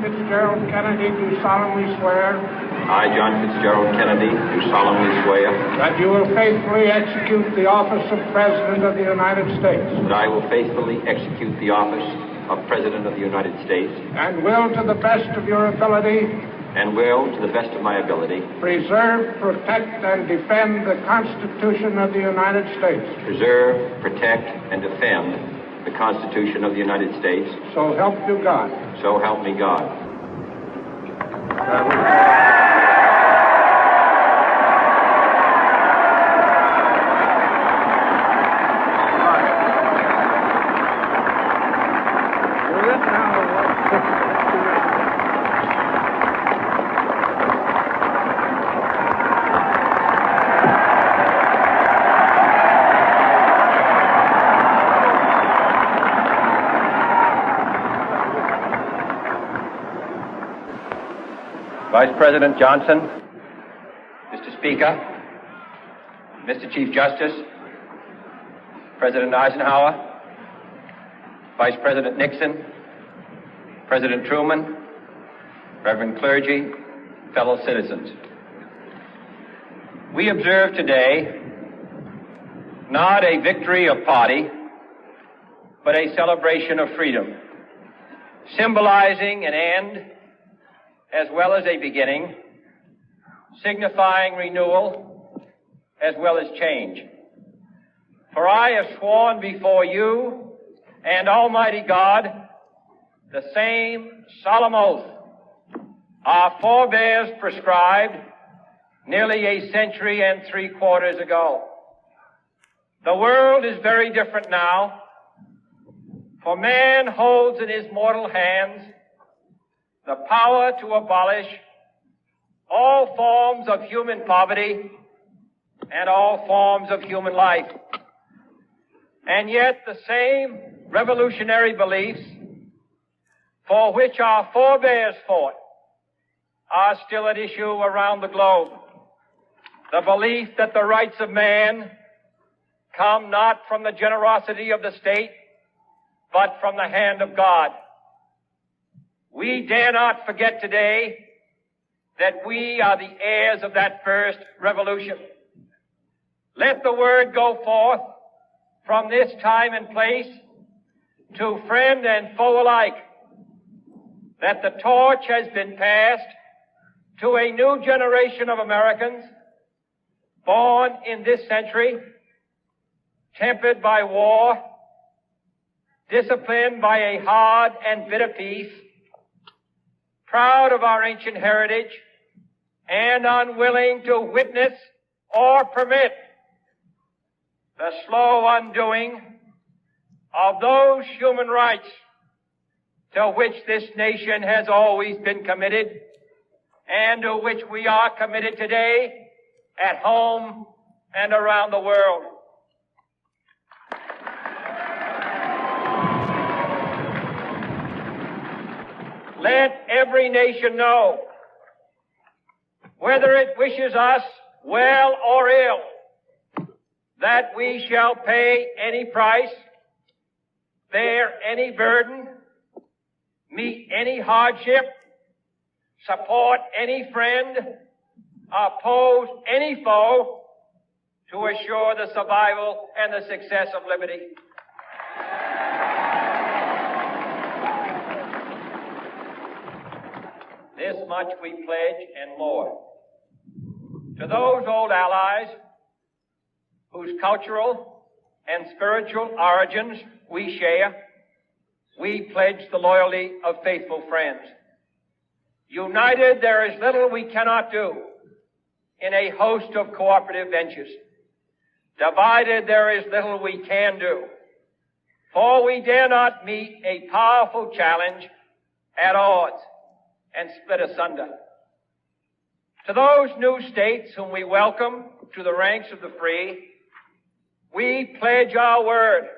Fitzgerald Kennedy, do solemnly swear. I, John Fitzgerald Kennedy, do solemnly swear. That you will faithfully execute the office of President of the United States. That I will faithfully execute the office of President of the United States. And will, to the best of your ability. And will, to the best of my ability. Preserve, protect, and defend the Constitution of the United States. Preserve, protect, and defend the Constitution of the United States. So help you God. So help me God. Vice President Johnson, Mr. Speaker, Mr. Chief Justice, President Eisenhower, Vice President Nixon, President Truman, Reverend clergy, fellow citizens. We observe today not a victory of party, but a celebration of freedom, symbolizing an end as well as a beginning, signifying renewal as well as change. For I have sworn before you and Almighty God the same solemn oath our forebears prescribed nearly a century and 3/4 ago. The world is very different now, for man holds in his mortal hands the power to abolish all forms of human poverty and all forms of human life. And yet the same revolutionary beliefs for which our forebears fought are still at issue around the globe. The belief that the rights of man come not from the generosity of the state, but from the hand of God. We dare not forget today that we are the heirs of that first revolution. Let the word go forth from this time and place to friend and foe alike that the torch has been passed to a new generation of Americans born in this century, tempered by war, disciplined by a hard and bitter peace, proud of our ancient heritage, and unwilling to witness or permit the slow undoing of those human rights to which this nation has always been committed and to which we are committed today at home and around the world. Let every nation know, whether it wishes us well or ill, that we shall pay any price, bear any burden, meet any hardship, support any friend, oppose any foe to assure the survival and the success of liberty. This much we pledge and more. To those old allies whose cultural and spiritual origins we share, we pledge the loyalty of faithful friends. United, there is little we cannot do in a host of cooperative ventures. Divided, there is little we can do, for we dare not meet a powerful challenge at odds and split asunder. To those new states whom we welcome to the ranks of the free, we pledge our word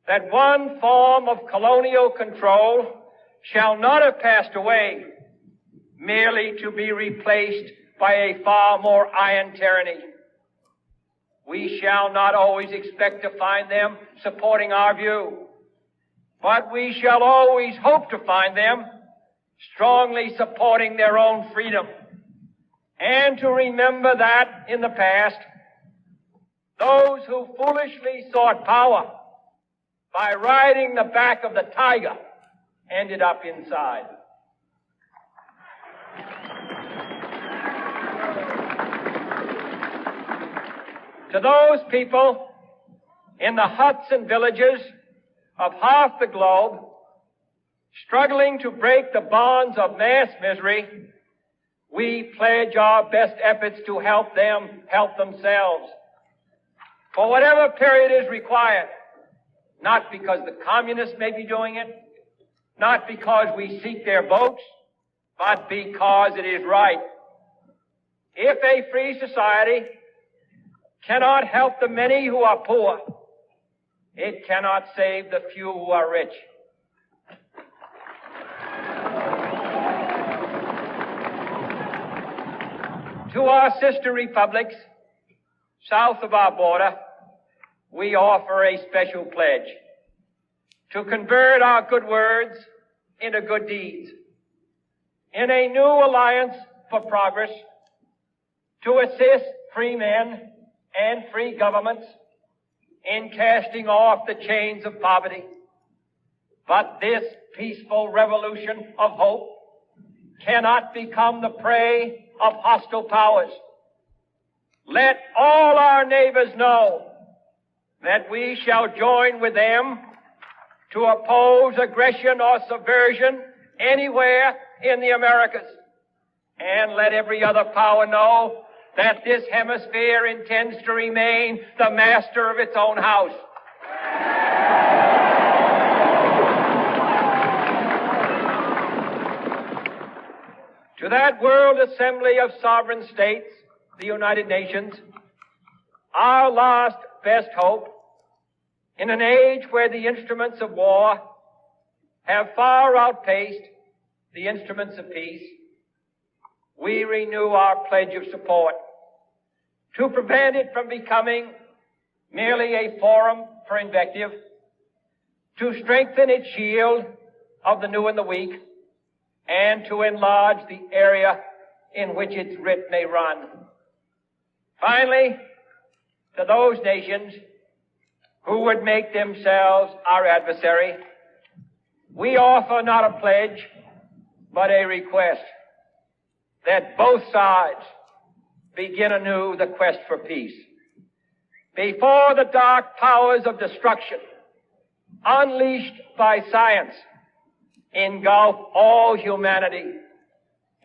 that one form of colonial control shall not have passed away, merely to be replaced by a far more iron tyranny. We shall not always expect to find them supporting our view, but we shall always hope to find them strongly supporting their own freedom, and to remember that in the past, those who foolishly sought power by riding the back of the tiger ended up inside. To those people in the huts and villages of half the globe struggling to break the bonds of mass misery, we pledge our best efforts to help them help themselves for whatever period is required, not because the communists may be doing it, not because we seek their votes, but because it is right. If a free society cannot help the many who are poor, it cannot save the few who are rich. To our sister republics south of our border, we offer a special pledge to convert our good words into good deeds in a new alliance for progress, to assist free men and free governments in casting off the chains of poverty. But this peaceful revolution of hope cannot become the prey of hostile powers. Let all our neighbors know that we shall join with them to oppose aggression or subversion anywhere in the Americas. And let every other power know that this hemisphere intends to remain the master of its own house. To that World Assembly of Sovereign States, the United Nations, our last best hope, in an age where the instruments of war have far outpaced the instruments of peace, we renew our pledge of support to prevent it from becoming merely a forum for invective, to strengthen its shield of the new and the weak, and to enlarge the area in which its writ may run. Finally, to those nations who would make themselves our adversary, we offer not a pledge, but a request that both sides begin anew the quest for peace. Before the dark powers of destruction, unleashed by science, engulf all humanity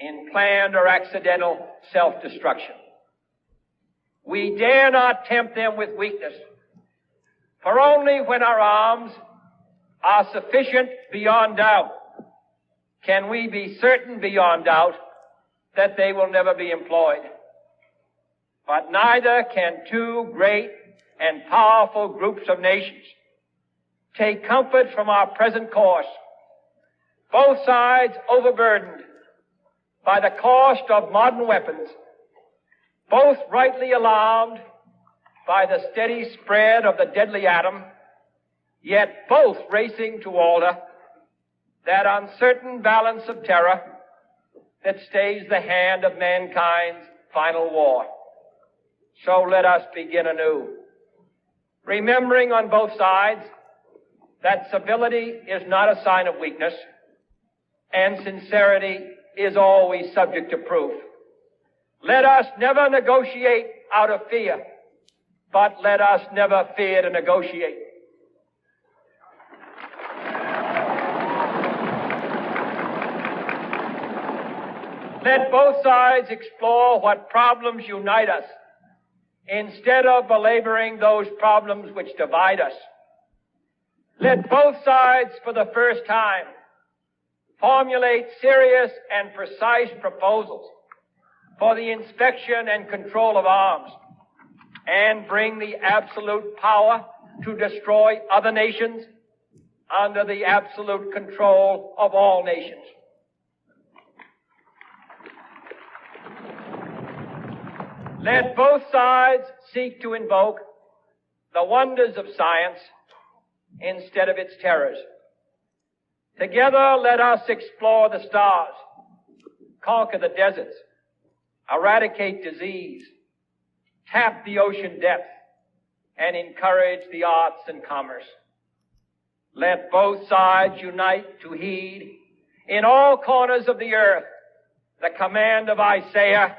in planned or accidental self-destruction. We dare not tempt them with weakness, for only when our arms are sufficient beyond doubt can we be certain beyond doubt that they will never be employed. But neither can two great and powerful groups of nations take comfort from our present course, both sides overburdened by the cost of modern weapons, both rightly alarmed by the steady spread of the deadly atom, yet both racing to alter that uncertain balance of terror that stays the hand of mankind's final war. So let us begin anew, remembering on both sides that civility is not a sign of weakness, and sincerity is always subject to proof. Let us never negotiate out of fear, but let us never fear to negotiate. Let both sides explore what problems unite us, instead of belaboring those problems which divide us. Let both sides, for the first time, formulate serious and precise proposals for the inspection and control of arms, and bring the absolute power to destroy other nations under the absolute control of all nations. Let both sides seek to invoke the wonders of science instead of its terrors. Together, let us explore the stars, conquer the deserts, eradicate disease, tap the ocean depth, and encourage the arts and commerce. Let both sides unite to heed in all corners of the earth the command of Isaiah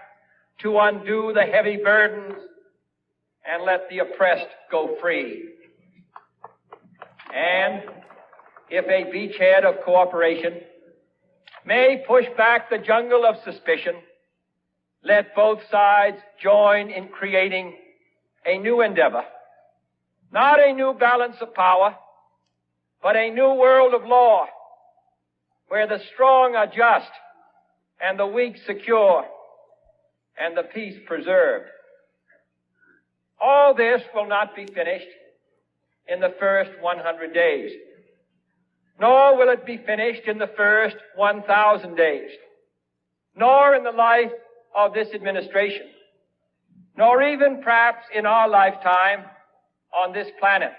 to undo the heavy burdens and let the oppressed go free. And if a beachhead of cooperation may push back the jungle of suspicion, let both sides join in creating a new endeavor, not a new balance of power, but a new world of law, where the strong are just and the weak secure and the peace preserved. All this will not be finished in the first 100 days, nor will it be finished in the first 1,000 days, nor in the life of this administration, nor even perhaps in our lifetime on this planet.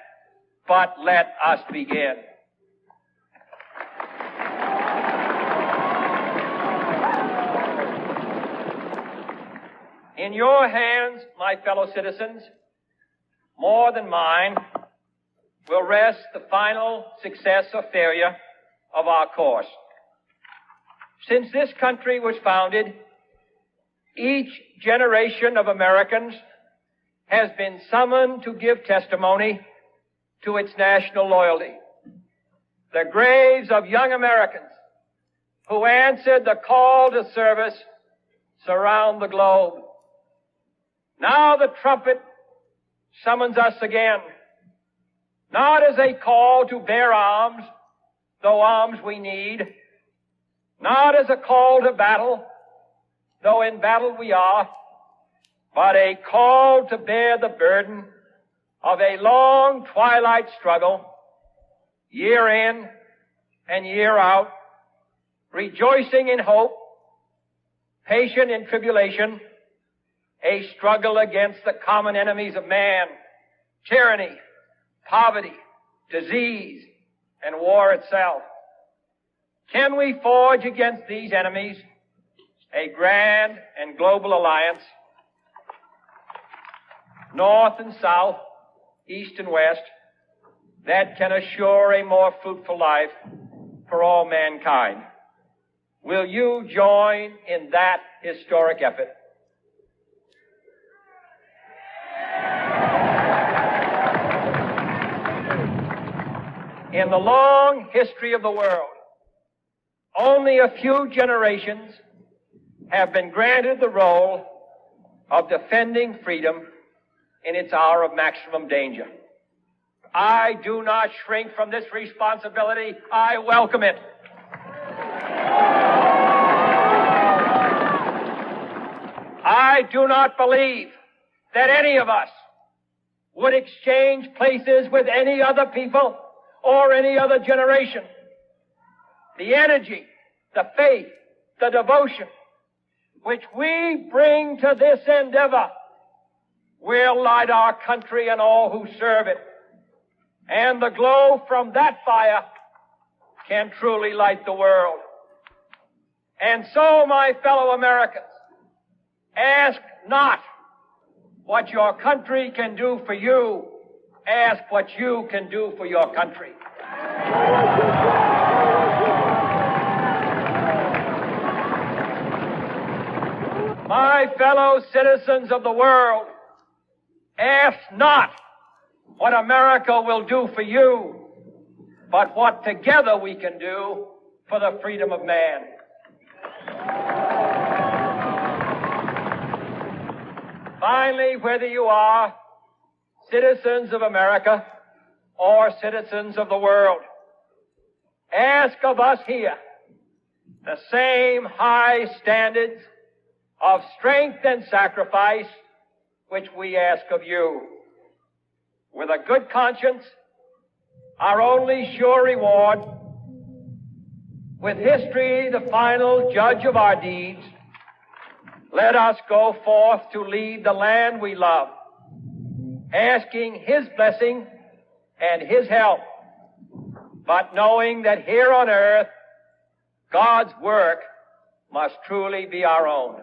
But let us begin. In your hands, my fellow citizens, more than mine, will rest the final success or failure of our course. Since this country was founded, each generation of Americans has been summoned to give testimony to its national loyalty. The graves of young Americans who answered the call to service surround the globe. Now the trumpet summons us again, not as a call to bear arms, though arms we need, not as a call to battle, though in battle we are, but a call to bear the burden of a long twilight struggle, year in and year out, rejoicing in hope, patient in tribulation, a struggle against the common enemies of man, tyranny, poverty, disease, and war itself. Can we forge against these enemies a grand and global alliance, north and south, east and west, that can assure a more fruitful life for all mankind? Will you join in that historic effort? In the long history of the world, only a few generations have been granted the role of defending freedom in its hour of maximum danger. I do not shrink from this responsibility. I welcome it. I do not believe that any of us would exchange places with any other people or any other generation. The energy, the faith, the devotion which we bring to this endeavor will light our country and all who serve it. And the glow from that fire can truly light the world. And so, my fellow Americans, ask not what your country can do for you. Ask what you can do for your country. My fellow citizens of the world, ask not what America will do for you, but what together we can do for the freedom of man. Finally, whether you are citizens of America or citizens of the world, ask of us here the same high standards of strength and sacrifice which we ask of you. With a good conscience, our only sure reward, with history the final judge of our deeds, let us go forth to lead the land we love, asking His blessing and His help, but knowing that here on earth, God's work must truly be our own.